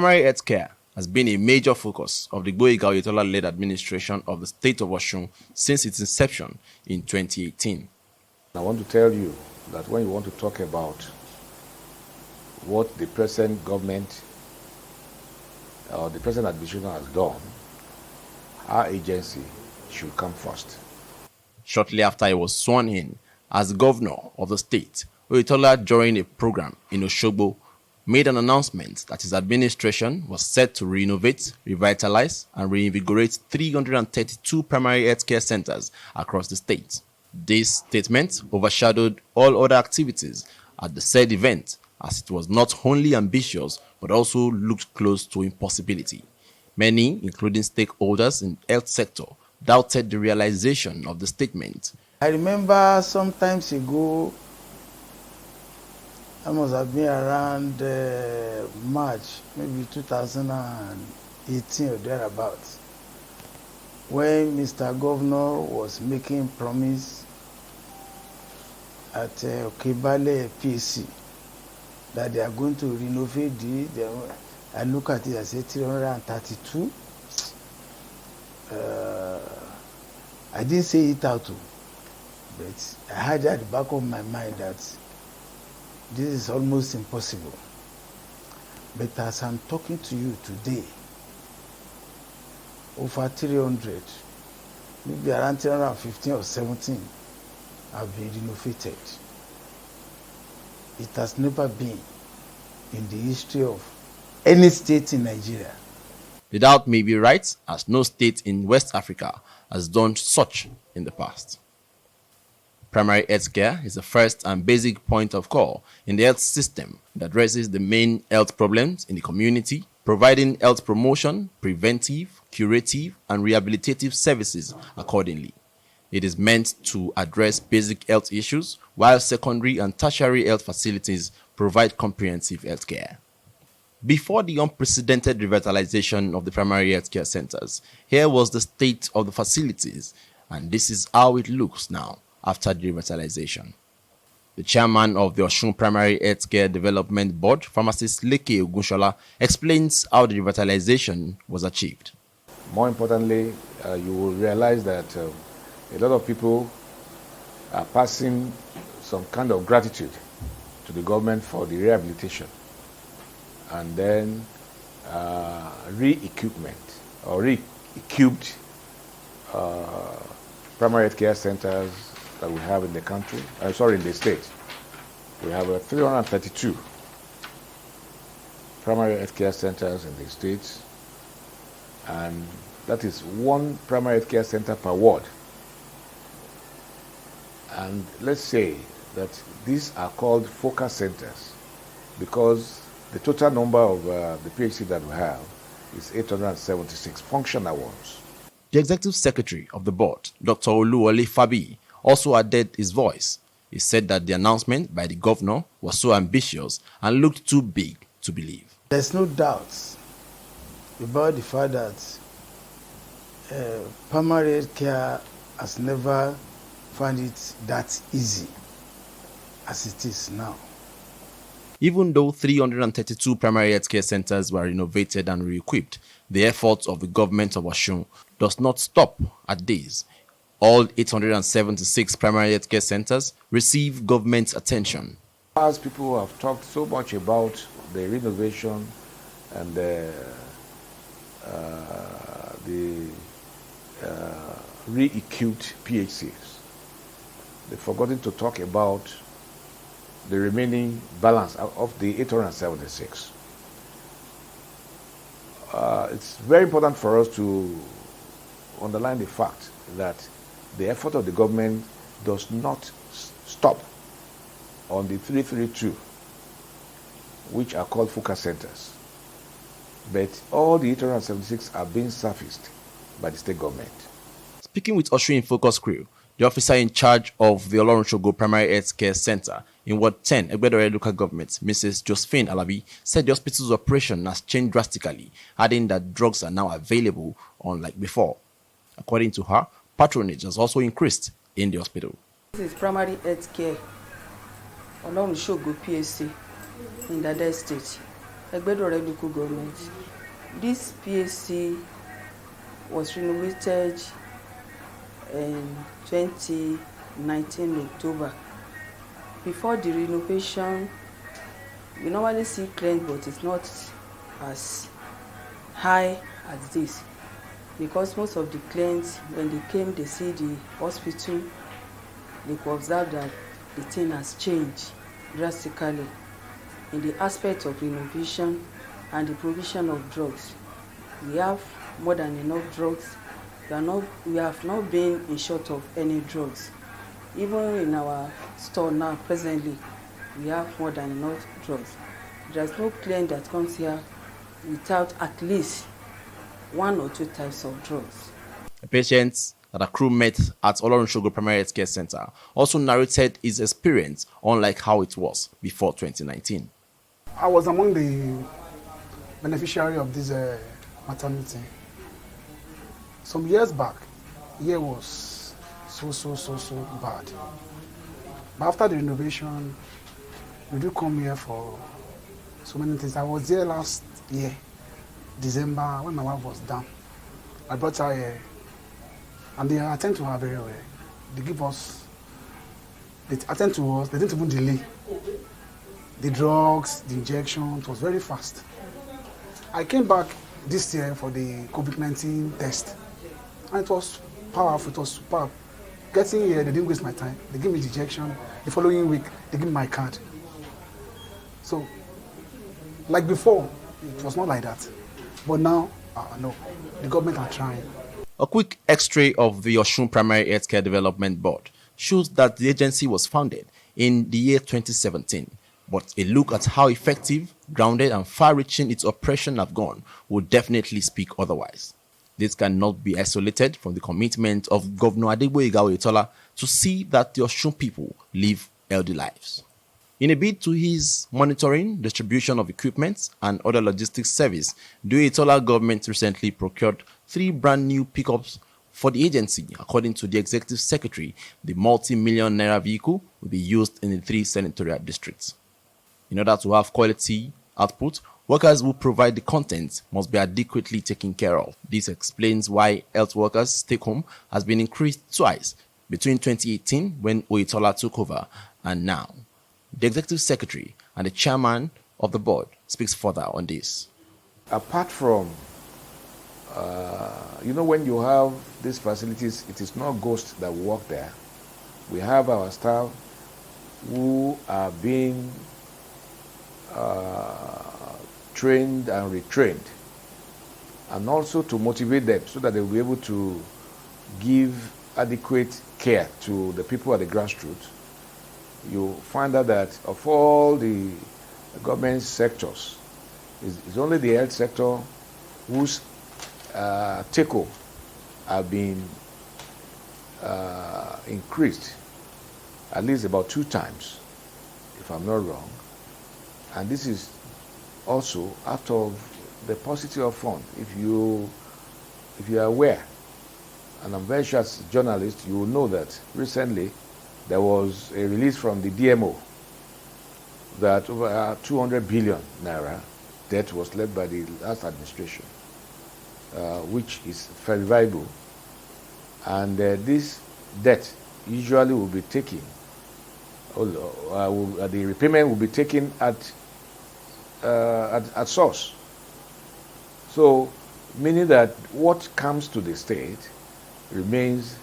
Primary health care has been a major focus of the Oyetola-led administration of the state of Osun since its inception in 2018. I want to tell you that when you want to talk about what the present government or the present administration has done, our agency should come first. Shortly after he was sworn in as governor of the state, Oyetola, during a program in Osogbo, made an announcement that his administration was set to renovate, revitalize, and reinvigorate 332 primary health care centers across the state. This statement overshadowed all other activities at the said event, as it was not only ambitious but also looked close to impossibility. Many, including stakeholders in the health sector, doubted the realization of the statement. I remember some times ago, I must have been around March, maybe 2018 or thereabouts, when Mr. Governor was making promise at Okebale PAC that they are going to renovate I look at it, I say 332. I didn't say it out, but I had at the back of my mind that this is almost impossible. But as I'm talking to you today, over 300, maybe around 315 or 17 have been renovated. It has never been in the history of any state in Nigeria. The doubt may be right, as no state in West Africa has done such in the past. Primary health care is the first and basic point of call in the health system that addresses the main health problems in the community, providing health promotion, preventive, curative, and rehabilitative services accordingly. It is meant to address basic health issues, while secondary and tertiary health facilities provide comprehensive health care. Before the unprecedented revitalization of the primary health care centers, here was the state of the facilities, and this is how it looks now after the revitalization. The chairman of the Osun Primary Health Care Development Board, Pharmacist Leke Ogunshola, explains how the revitalization was achieved. More importantly, you will realize that a lot of people are passing some kind of gratitude to the government for the rehabilitation and then re-equipment or re-equipped primary health care centers that we have in the country, in the state. We have 332 primary health care centers in the state, and that is one primary health care center per ward. And let's say that these are called focus centers because the total number of the PHC that we have is 876 functional ones. The executive secretary of the board, Dr. Oluwole Fabi, also added his voice. He said that the announcement by the governor was so ambitious and looked too big to believe. There's no doubt about the fact that primary health care has never found it that easy as it is now. Even though 332 primary health care centers were renovated and re-equipped, the efforts of the government of Osun does not stop at this. All 876 primary health care centers receive government attention. As people have talked so much about the renovation and the re-equipped PHCs, they've forgotten to talk about the remaining balance of the 876. It's very important for us to underline the fact that the effort of the government does not stop on the 332, which are called focus centers. But all the 876 are being serviced by the state government. Speaking with Osun in Focus Crew, the officer in charge of the Olorunshogo Primary Health Care Center in Ward 10, Egbedore local government, Mrs. Josephine Alabi, said the hospital's operation has changed drastically, adding that drugs are now available unlike before. According to her, patronage has also increased in the hospital. This is primary health care, Olorunshogo PAC in the State. Egbedore local government. This PAC was renovated in 2019 October. Before the renovation, we normally see claims, but it's not as high as this, because most of the clients, when they came, they see the hospital, they could observe that the thing has changed drastically in the aspect of renovation and the provision of drugs. We have more than enough drugs. We have not been in short of any drugs. Even in our store now, presently, we have more than enough drugs. There's no client that comes here without at least 1 or 2 types of drugs. The patients that a crew met at Olorunshogo Primary Health Care Center also narrated his experience, unlike how it was before 2019. I was among the beneficiary of this maternity. Some years back, here was so bad. But after the renovation, we do come here for so many things. I was here last year, December, when my wife was down. I brought her here, and they attend to her very well. They attend to us, they didn't even delay. The drugs, the injection, it was very fast. I came back this year for the COVID-19 test, and it was powerful, it was superb. Getting here, they didn't waste my time. They gave me the injection. The following week, they gave me my card. So, like before, it was not like that. But now, no, the government are trying. A quick x-ray of the Osun Primary Healthcare Development Board shows that the agency was founded in the year 2017. But a look at how effective, grounded, and far-reaching its operation have gone would definitely speak otherwise. This cannot be isolated from the commitment of Governor Adegboyega Oyetola to see that the Osun people live healthy lives. In a bid to ease monitoring, distribution of equipment, and other logistics service, the Oyetola government recently procured 3 brand new pickups for the agency. According to the executive secretary, the multi-million naira vehicle will be used in the 3 senatorial districts. In order to have quality output, workers who provide the content must be adequately taken care of. This explains why health workers' take-home has been increased twice between 2018, when Oyetola took over, and now. The executive secretary and the chairman of the board speaks further on this. Apart from, when you have these facilities, it is not ghosts that work there. We have our staff who are being trained and retrained, and also to motivate them so that they will be able to give adequate care to the people at the grassroots. You find out that of all the government sectors, it's only the health sector whose take-home have been increased at least about 2 times, if I'm not wrong. And this is also out of the paucity of funds. If you are aware, and I'm very sure as a journalist, you will know that recently there was a release from the DMO that over 200 billion naira debt was left by the last administration, which is very valuable. And this debt usually will be taken, the repayment will be taken at source. So, meaning that what comes to the state remains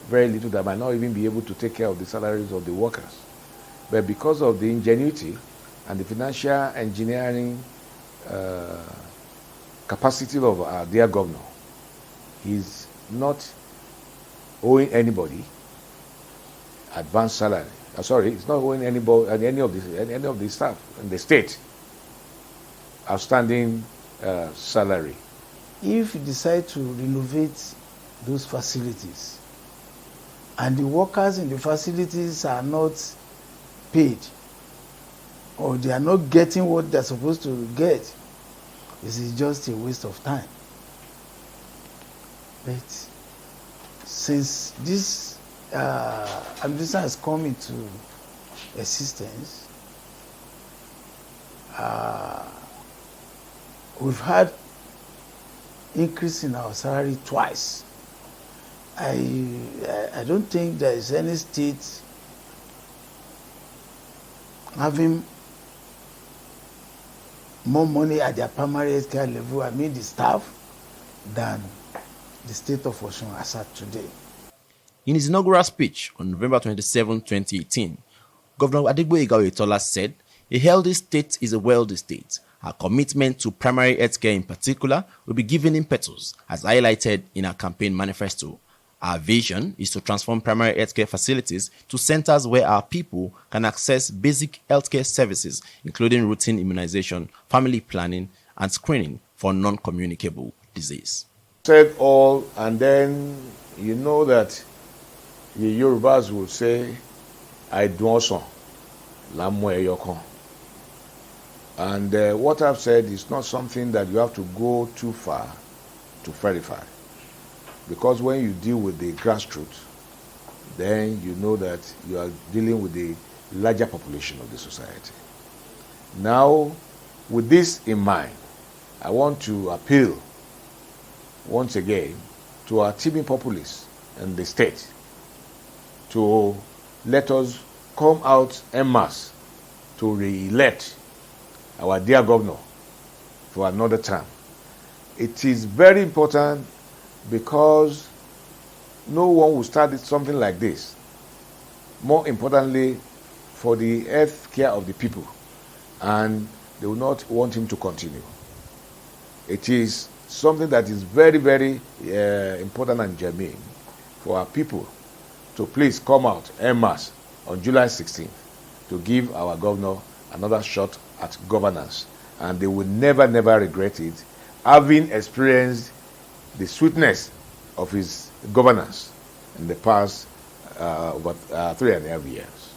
very little, that might not even be able to take care of the salaries of the workers. But because of the ingenuity and the financial engineering capacity of our dear governor, he's not owing anybody advanced salary. He's not owing anybody, any of the staff in the state outstanding salary. If you decide to renovate those facilities and the workers in the facilities are not paid, or they are not getting what they're supposed to get, this is just a waste of time. But since this administration has come into existence, We've had increase in our salary twice. I don't think there is any state having more money at their primary health care level, I mean the staff, than the state of Osun as at today. In his inaugural speech on November 27, 2018, Governor Adegboyega Oyetola said a healthy state is a wealthy state. Her commitment to primary health care in particular will be given impetus, as highlighted in her campaign manifesto. Our vision is to transform primary healthcare facilities to centers where our people can access basic healthcare services, including routine immunization, family planning, and screening for non-communicable disease. Said all, and then you know that the Yorubas will say, I do son, lamu eyokon. And what I've said is not something that you have to go too far to verify. Because when you deal with the grassroots, then you know that you are dealing with the larger population of the society. Now, with this in mind, I want to appeal once again to our teeming populace and the state to let us come out en masse to re-elect our dear governor for another term. It is very important because no one will start something like this. More importantly, for the health care of the people, and they will not want him to continue. It is something that is very, very important and germane for our people to please come out en masse on July 16th to give our governor another shot at governance, and they will never, never regret it, having experienced the sweetness of his governance in the past about 3.5 years.